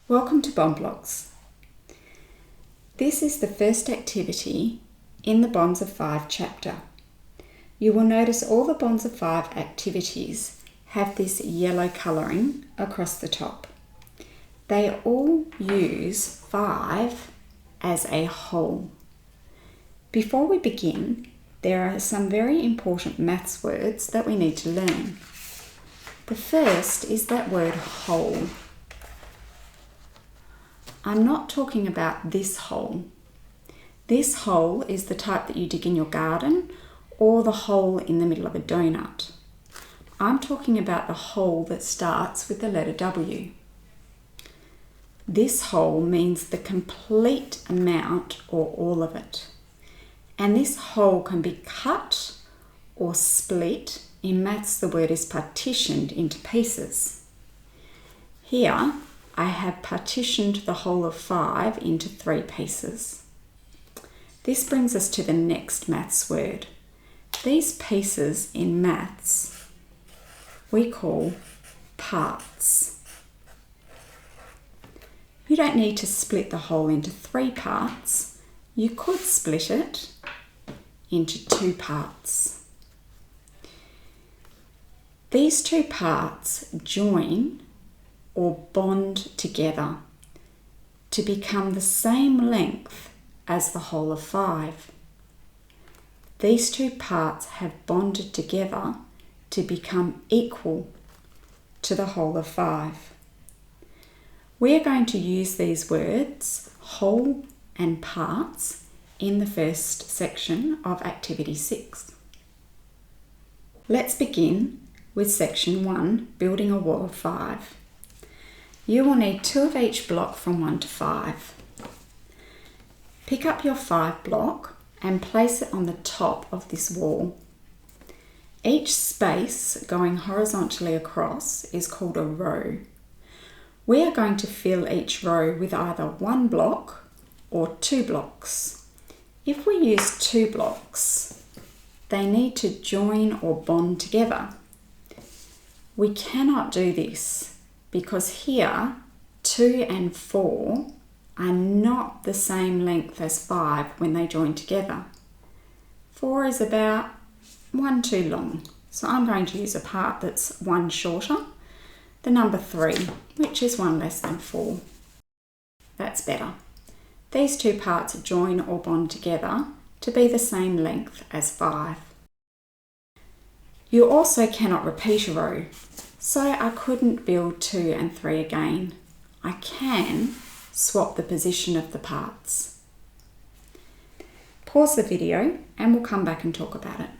Welcome to Bond Blocks. This is the first activity in the Bonds of Five chapter. You will notice all the Bonds of Five activities have this yellow colouring across the top. They all use 5 as a whole. Before we begin, there are some very important maths words that we need to learn. The first is that word whole. I'm not talking about this hole. This hole is the type that you dig in your garden or the hole in the middle of a donut. I'm talking about the hole that starts with the letter W. This whole means the complete amount or all of it. And this whole can be cut or split. In maths, the word is partitioned into pieces. Here, I have partitioned the whole of 5 into 3 pieces. This brings us to the next maths word. These pieces in maths we call parts. You don't need to split the whole into 3 parts. You could split it into 2 parts. These 2 parts join or bond together to become the same length as the whole of 5. These 2 parts have bonded together to become equal to the whole of 5. We are going to use these words, whole and parts, in the first section of Activity 6. Let's begin with Section 1, Building a Wall of 5. You will need 2 of each block from 1 to 5. Pick up your 5 block and place it on the top of this wall. Each space going horizontally across is called a row. We are going to fill each row with either 1 block or 2 blocks. If we use 2 blocks, they need to join or bond together. We cannot do this because here 2 and 4 are not the same length as 5 when they join together. 4 is about 1 too long, so I'm going to use a part that's 1 shorter, the number 3, which is 1 less than 4. That's better. These 2 parts join or bond together to be the same length as 5. You also cannot repeat a row, so I couldn't build 2 and 3 again. I can swap the position of the parts. Pause the video and we'll come back and talk about it.